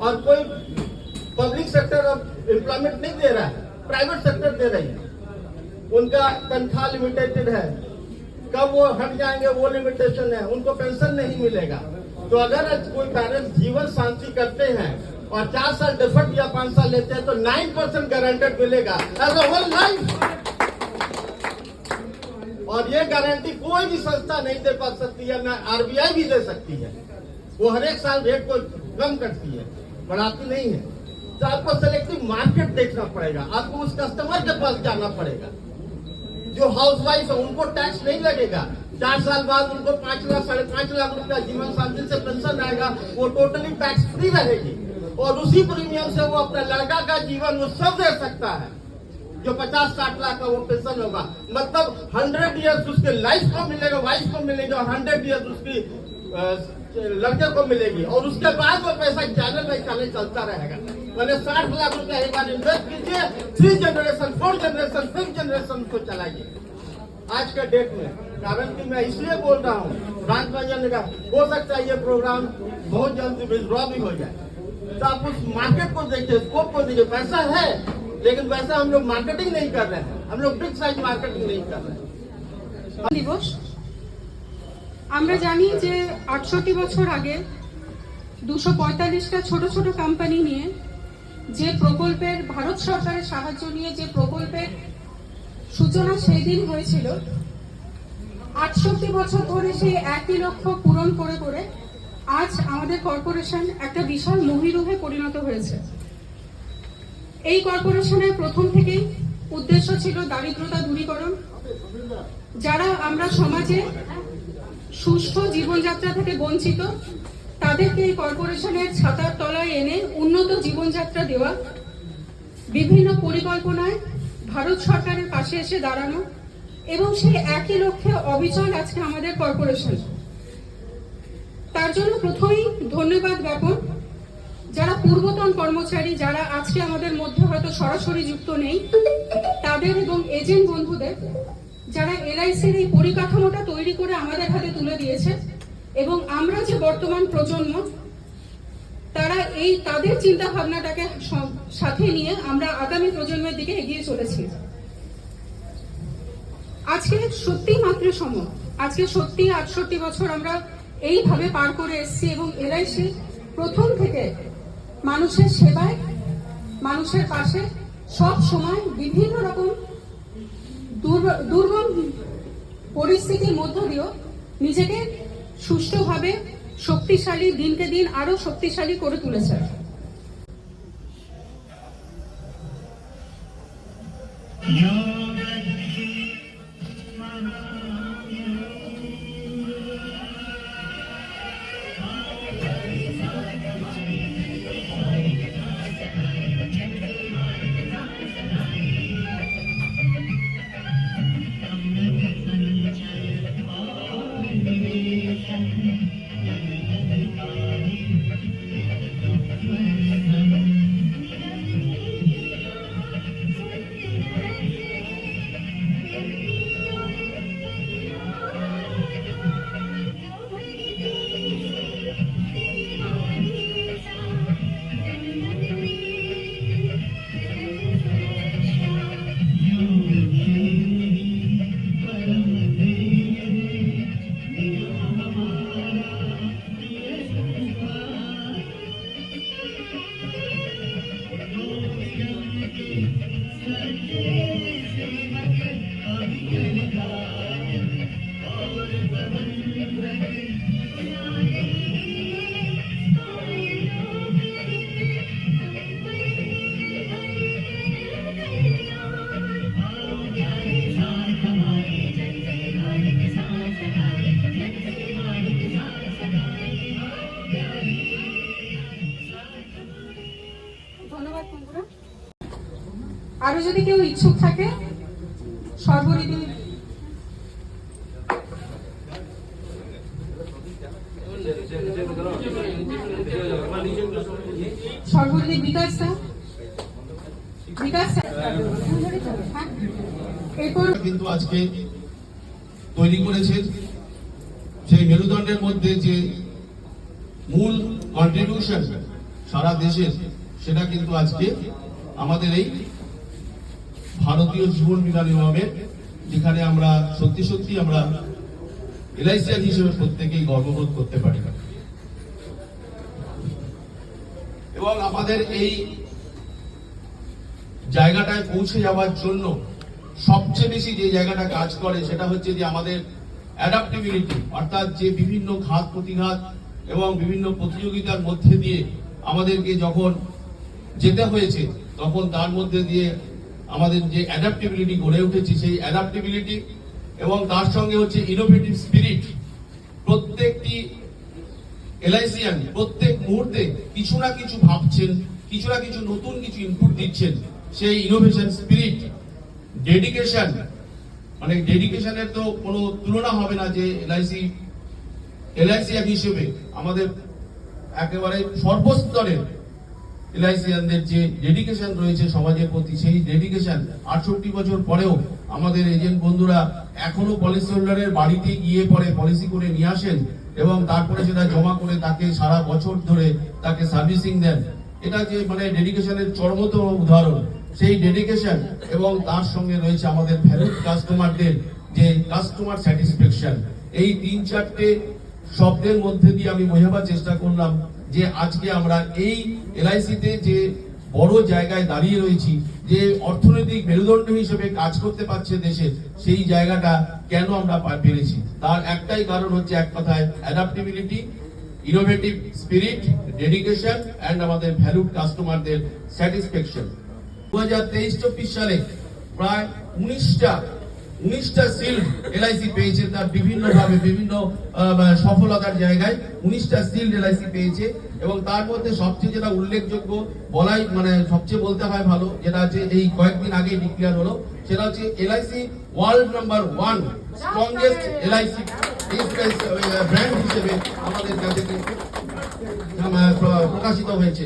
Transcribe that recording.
और कोई public sector employment नहीं दे रहा है, प्राइवेट सेक्टर दे रही है। उनका तनख्वाह लिमिटेड है, कब वो हट जाएंगे वो लिमिटेशन है, उनको पेंशन नहीं मिलेगा। तो अगर कोई पेरेंट्स जीवन शांति करते हैं और 4 साल डिफर्ड या 5 साल लेते हैं तो 9% गारंटेड मिलेगा एज अ होल लाइफ। और ये गारंटी कोई भी संस्था नहीं दे पा सकती है, ना आरबीआई भी दे सकती है। वो हर एक साल रेट को कम करती है, बढ़ाती नहीं है। तो आपको सेलेक्टिव मार्केट देखना पड़ेगा, आपको उस कस्टमर के पास जाना पड़ेगा। जो हाउसवाइफ है उनको टैक्स नहीं लगेगा, 4 साल बाद उनको 5 लाख 5.5 लाख रुपया जीवन शांति से पेंशन आएगा, वो टोटली टैक्स फ्री रहेगी। और उसी प्रीमियम से वो अपने लड़का का जीवन उत्सव दे सकता है, जो 50-60 लाख का वो पेंशन होगा। मतलब 100 ईयर्स उसके लाइफ को मिलेगा, वाइफ को मिलेगा, और 100 ईयर्स उसकी लड़के को मिलेगी। और उसके बाद वो पैसा चैनल बाई चैनल चलता रहेगा। मैंने 60 लाख रुपया एक बार इन्वेस्ट कीजिए, 3 जनरेशन 4 जनरेशन 5 जनरेशन को चलाइए आज के डेट में। कारण कि मैं इसलिए बोल रहा हूँ, ब्रांच मैनेजर ने कहा हो सकता है ये प्रोग्राम बहुत जल्दी विथड्रॉ भी हो जाए। तो आप उस मार्केट को देखिए, स्कोप को देखिए। पैसा है, लेकिन वैसा हम लोग मार्केटिंग नहीं कर रहे हैं, हम लोग बिग साइज मार्केटिंग नहीं कर रहे हैं। दिवस আমরা জানি যে 68 বছর আগে 245টা ছোট ছোট কোম্পানি নিয়ে যে প্রকল্পের ভারত সরকারের সাহায্য নিয়ে যে প্রকল্পের সূচনা সেই দিন হয়েছিল, 68 বছর ধরে সেই একই লক্ষ্য পূরণ করে করে আজ আমাদের কর্পোরেশন একটা বিশাল মহিরুহে পরিণত হয়েছে। এই কর্পোরেশনের প্রথম থেকেই উদ্দেশ্য ছিল দারিদ্রতা দূরীকরণ। যারা আমরা সমাজে সুস্থ জীবনযাত্রা থেকে বঞ্চিত তাদেরকে এই কর্পোরেশনের ছাতার তলায় এনে উন্নত জীবনযাত্রা দেওয়া, বিভিন্ন পরিকল্পনায় ভারত সরকারের পাশে এসে দাঁড়ানো এবং সেই একই লক্ষ্যে অবিচল আজকে আমাদের কর্পোরেশন। তার জন্য প্রথমেই ধন্যবাদ জ্ঞাপন যারা পূর্বতন কর্মচারী, যারা আজকে আমাদের মধ্যে হয়তো সরাসরি যুক্ত নেই, তাদের এবং এজেন্ট বন্ধুদের, যারা এলআইসির এই পরিকাঠামোটা তৈরি করে আমাদের হাতে তুলে দিয়েছে। এবং আমরা যে বর্তমান প্রজন্ম, তারা এই তাদের চিন্তা ভাবনাটাকে সাথে নিয়ে আমরা আগামী প্রজন্মের দিকে এগিয়ে চলেছি। আজকে সত্যি মাত্র সময়, আজকে সত্যি 68 বছর আমরা এইভাবে পার করে এসেছি এবং এলআইসি প্রথম থেকে মানুষের সেবায়, মানুষের পাশে সব সময় বিভিন্ন রকম দুর্গম পরিস্থিতির মধ্য দিয়েও নিজেকে সুষ্ঠুভাবে শক্তিশালী, দিনকে দিন আরো শক্তিশালী করে তুলেছে। আরো যদি কেউ ইচ্ছুক থাকে সর্বরিদি বিকাশ এরপর কিন্তু আজকে তৈরি করেছেন সেই মেরুদণ্ডের মধ্যে যে মূল কন্ট্রিবিউশন সারা দেশের, সেটা কিন্তু আজকে আমাদের এই ভারতীয় জীবন বীমা নিগমের, যেখানে আমরা সত্যি সত্যি আমরা এলআইসিআর হিসেবে প্রত্যেকেই গর্ববোধ করতে পারি। এবং আমাদের এই জায়গাটায় পৌঁছে যাওয়ার জন্য সবচেয়ে বেশি যে জায়গাটা কাজ করে সেটা হচ্ছে যে আমাদের অ্যাডাপ্টেবিলিটি, অর্থাৎ যে বিভিন্ন ঘাত প্রতিঘাত এবং বিভিন্ন প্রতিযোগিতার মধ্যে দিয়ে আমাদেরকে যখন যেতে হয়েছে, তখন তার মধ্যে দিয়ে আমাদের যে অ্যাডাপ্টেবিলিটি গড়ে উঠেছে, সেই অ্যাডাপ্টেবিলিটি এবং তার সঙ্গে হচ্ছে ইনোভেটিভ স্পিরিট। প্রত্যেকটি এলআইসিয়ান প্রত্যেক মুহূর্তে কিছু না কিছু ভাবছেন, কিছু না কিছু নতুন কিছু ইনপুট দিচ্ছেন। সেই ইনোভেশন স্পিরিট, ডেডিকেশন, মানে ডেডিকেশনের তো কোনো তুলনা হবে না। যে এলআইসিয়ান হিসেবে আমাদের একেবারে সর্বস্তরের এলআইসিয়ানদের যে ডেডিকেশন রয়েছে সমাজের প্রতি, সেই ডেডিকেশন 68 বছর পরেও আমাদের এজেন্ট বন্ধুরা এখনো পলিসি হোল্ডারের বাড়িতে গিয়ে পরে পলিসি করে নিয়ে আসেন এবং তারপরে সেটা জমা করে তাকে সারা বছর ধরে তাকে সার্ভিসিং দেন। এটা যে মানে ডেডিকেশনের চরমতম উদাহরণ। সেই ডেডিকেশন এবং তার সঙ্গে রয়েছে আমাদের ভ্যালুড কাস্টমারদের যে কাস্টমার স্যাটিসফ্যাকশন। এই 3-4টে শব্দের মধ্যে দিয়ে আমি বোঝাবার চেষ্টা করলাম যে আজকে আমরা এই এলআইসিতে যে বড় জায়গায় দাঁড়িয়ে রয়েছি, যে অর্থনৈতিক মেরুদণ্ড হিসেবে কাজ করতে পারছে দেশে, সেই জায়গাটা কেন আমরা পেরেছি, তার একটাই কারণ হচ্ছে এক কথায় adaptability, innovative spirit, dedication and আমাদের ভ্যালুড কাস্টমারদের স্যাটিসফ্যাকশন। 2023-24 সালে প্রায় 19টা সিল্ড এলআইসি পেয়েছে, তার বিভিন্ন ভাবে বিভিন্ন সফলতার জায়গায় 19টা সিল্ড এলআইসি পেয়েছে। এবং তার মধ্যে সবচেয়ে যেটা উল্লেখযোগ্য বলাই মানে সবচেয়ে বলতে হয় ভালো, যেটা হচ্ছে এই কয়েকদিন আগে ডিক্লেয়ার হলো, সেটা হচ্ছে LIC world number 1 strongest LIC brand হিসেবে আমাদের কাছে প্রকাশিত হয়েছে।